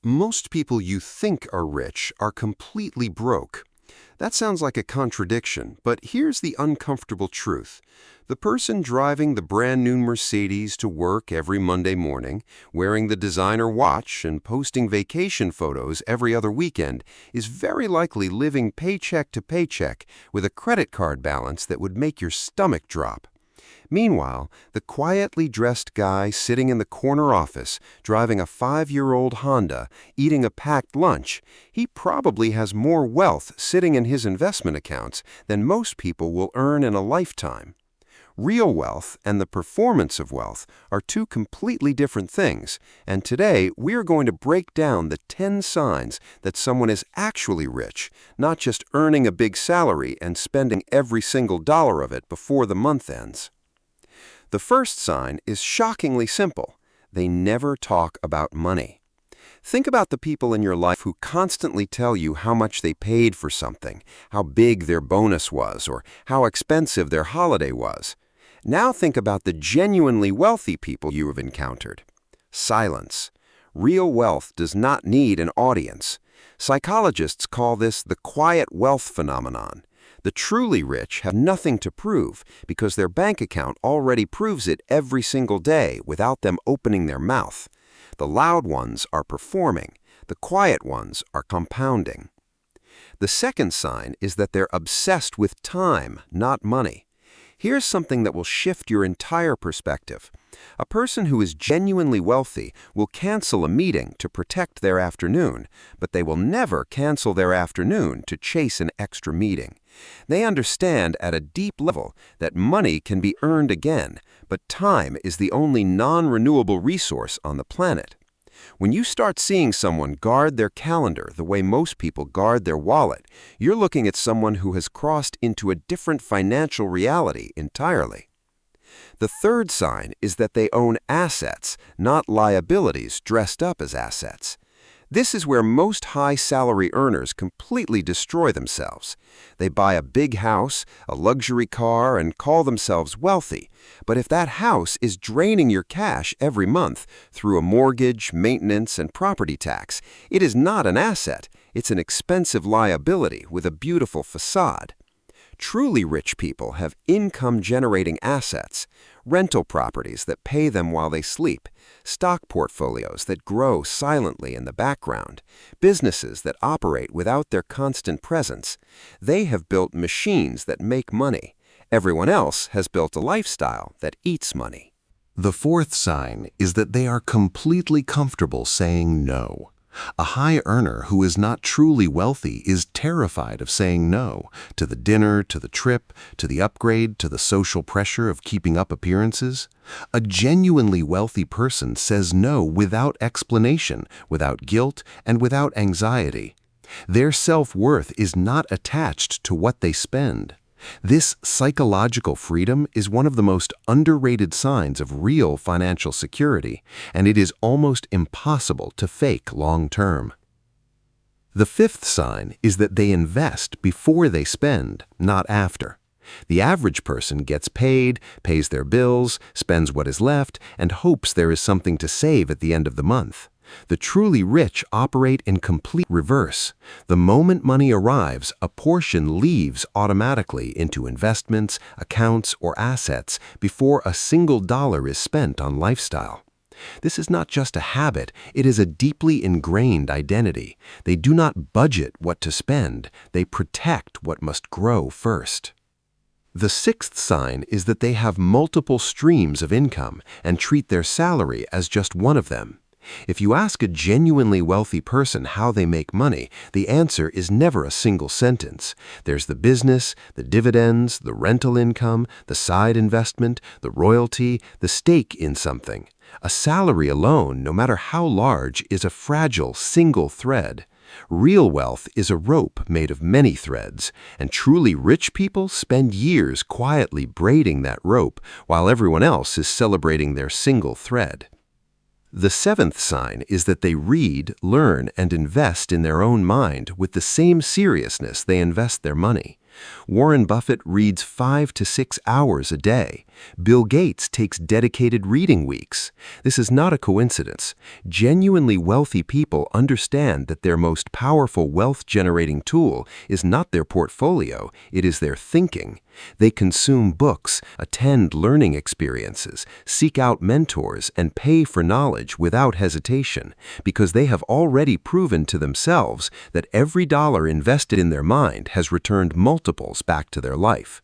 Most people you think are rich are completely broke. That sounds like a contradiction, but here's the uncomfortable truth. The person driving the brand new Mercedes to work every Monday morning, wearing the designer watch and posting vacation photos every other weekend is very likely living paycheck to paycheck with a credit card balance that would make your stomach drop. Meanwhile, the quietly dressed guy sitting in the corner office, driving a 5-year-old Honda, eating a packed lunch, he probably has more wealth sitting in his investment accounts than most people will earn in a lifetime. Real wealth and the performance of wealth are two completely different things, and today we're going to break down the 10 signs that someone is actually rich, not just earning a big salary and spending every single dollar of it before the month ends. The first sign is shockingly simple. They never talk about money. Think about the people in your life who constantly tell you how much they paid for something, how big their bonus was, or how expensive their holiday was. Now think about the genuinely wealthy people you have encountered. Silence. Real wealth does not need an audience. Psychologists call this the quiet wealth phenomenon. The truly rich have nothing to prove because their bank account already proves it every single day without them opening their mouth. The loud ones are performing. The quiet ones are compounding. The second sign is that they're obsessed with time, not money. Here's something that will shift your entire perspective. A person who is genuinely wealthy will cancel a meeting to protect their afternoon, but they will never cancel their afternoon to chase an extra meeting. They understand at a deep level that money can be earned again, but time is the only non-renewable resource on the planet. When you start seeing someone guard their calendar the way most people guard their wallet, you're looking at someone who has crossed into a different financial reality entirely. The third sign is that they own assets, not liabilities dressed up as assets. This is where most high-salary earners completely destroy themselves. They buy a big house, a luxury car, and call themselves wealthy. But if that house is draining your cash every month through a mortgage, maintenance, and property tax, it is not an asset. It's an expensive liability with a beautiful facade. Truly rich people have income-generating assets, rental properties that pay them while they sleep, stock portfolios that grow silently in the background, businesses that operate without their constant presence. They have built machines that make money. Everyone else has built a lifestyle that eats money. The fourth sign is that they are completely comfortable saying no. A high earner who is not truly wealthy is terrified of saying no to the dinner, to the trip, to the upgrade, to the social pressure of keeping up appearances. A genuinely wealthy person says no without explanation, without guilt, and without anxiety. Their self-worth is not attached to what they spend. This psychological freedom is one of the most underrated signs of real financial security, and it is almost impossible to fake long-term. The fifth sign is that they invest before they spend, not after. The average person gets paid, pays their bills, spends what is left, and hopes there is something to save at the end of the month. The truly rich operate in complete reverse. The moment money arrives, a portion leaves automatically into investments, accounts, or assets before a single dollar is spent on lifestyle. This is not just a habit, it is a deeply ingrained identity. They do not budget what to spend, they protect what must grow first. The sixth sign is that they have multiple streams of income and treat their salary as just one of them. If you ask a genuinely wealthy person how they make money, the answer is never a single sentence. There's the business, the dividends, the rental income, the side investment, the royalty, the stake in something. A salary alone, no matter how large, is a fragile single thread. Real wealth is a rope made of many threads, and truly rich people spend years quietly braiding that rope while everyone else is celebrating their single thread. The seventh sign is that they read, learn, and invest in their own mind with the same seriousness they invest their money. Warren Buffett reads 5 to 6 hours a day. Bill Gates takes dedicated reading weeks. This is not a coincidence. Genuinely wealthy people understand that their most powerful wealth-generating tool is not their portfolio, it is their thinking. They consume books, attend learning experiences, seek out mentors, and pay for knowledge without hesitation, because they have already proven to themselves that every dollar invested in their mind has returned multiples back to their life.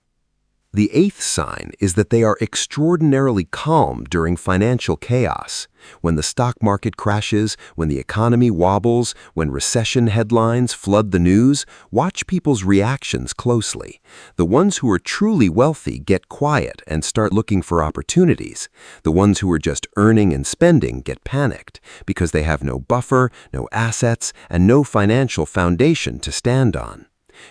The eighth sign is that they are extraordinarily calm during financial chaos. When the stock market crashes, when the economy wobbles, when recession headlines flood the news, watch people's reactions closely. The ones who are truly wealthy get quiet and start looking for opportunities. The ones who are just earning and spending get panicked because they have no buffer, no assets, and no financial foundation to stand on.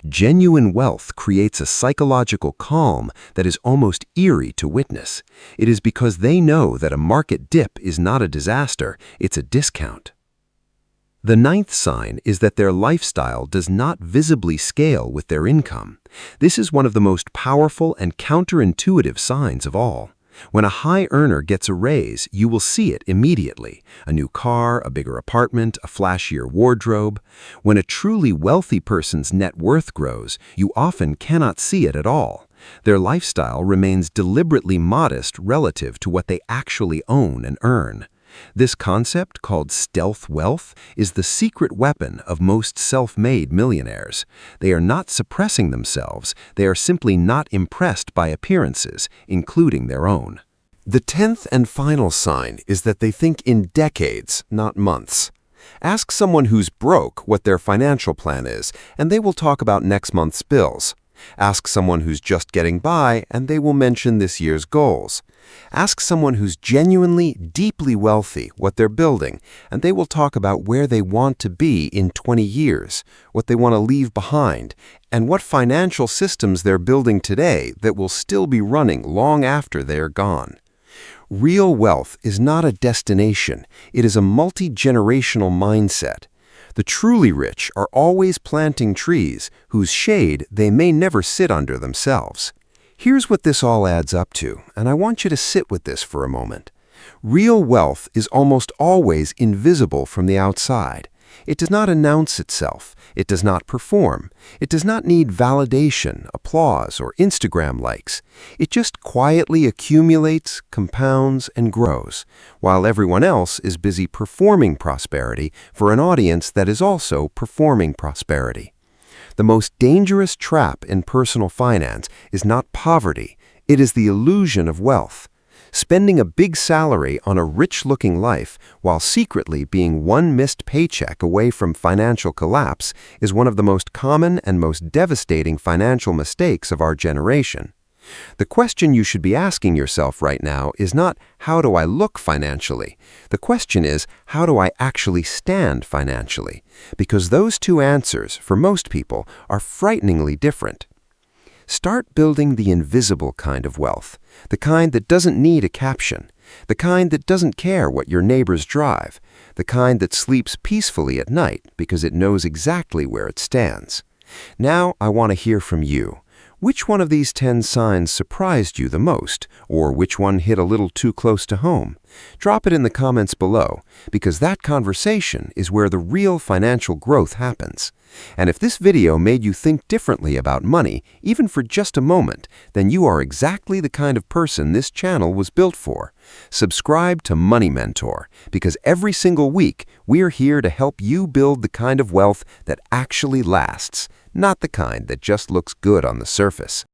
Genuine wealth creates a psychological calm that is almost eerie to witness. It is because they know that a market dip is not a disaster, it's a discount. The ninth sign is that their lifestyle does not visibly scale with their income. This is one of the most powerful and counterintuitive signs of all. When a high earner gets a raise, you will see it immediately. A new car, a bigger apartment, a flashier wardrobe. When a truly wealthy person's net worth grows, you often cannot see it at all. Their lifestyle remains deliberately modest relative to what they actually own and earn. This concept, called stealth wealth, is the secret weapon of most self-made millionaires. They are not suppressing themselves, they are simply not impressed by appearances, including their own. The 10th and final sign is that they think in decades, not months. Ask someone who's broke what their financial plan is, and they will talk about next month's bills. Ask someone who's just getting by, and they will mention this year's goals. Ask someone who's genuinely, deeply wealthy what they're building, and they will talk about where they want to be in 20 years, what they want to leave behind, and what financial systems they're building today that will still be running long after they are gone. Real wealth is not a destination, it is a multi-generational mindset. The truly rich are always planting trees whose shade they may never sit under themselves. Here's what this all adds up to, and I want you to sit with this for a moment. Real wealth is almost always invisible from the outside. It does not announce itself. It does not perform. It does not need validation, applause, or Instagram likes. It just quietly accumulates, compounds, and grows, while everyone else is busy performing prosperity for an audience that is also performing prosperity. The most dangerous trap in personal finance is not poverty, it is the illusion of wealth. Spending a big salary on a rich-looking life while secretly being one missed paycheck away from financial collapse is one of the most common and most devastating financial mistakes of our generation. The question you should be asking yourself right now is not, how do I look financially? The question is, how do I actually stand financially? Because those two answers, for most people, are frighteningly different. Start building the invisible kind of wealth, the kind that doesn't need a caption, the kind that doesn't care what your neighbors drive, the kind that sleeps peacefully at night because it knows exactly where it stands. Now I want to hear from you. Which one of these 10 signs surprised you the most, or which one hit a little too close to home? Drop it in the comments below, because that conversation is where the real financial growth happens. And if this video made you think differently about money, even for just a moment, then you are exactly the kind of person this channel was built for. Subscribe to Money Mentor, because every single week we're here to help you build the kind of wealth that actually lasts, not the kind that just looks good on the surface.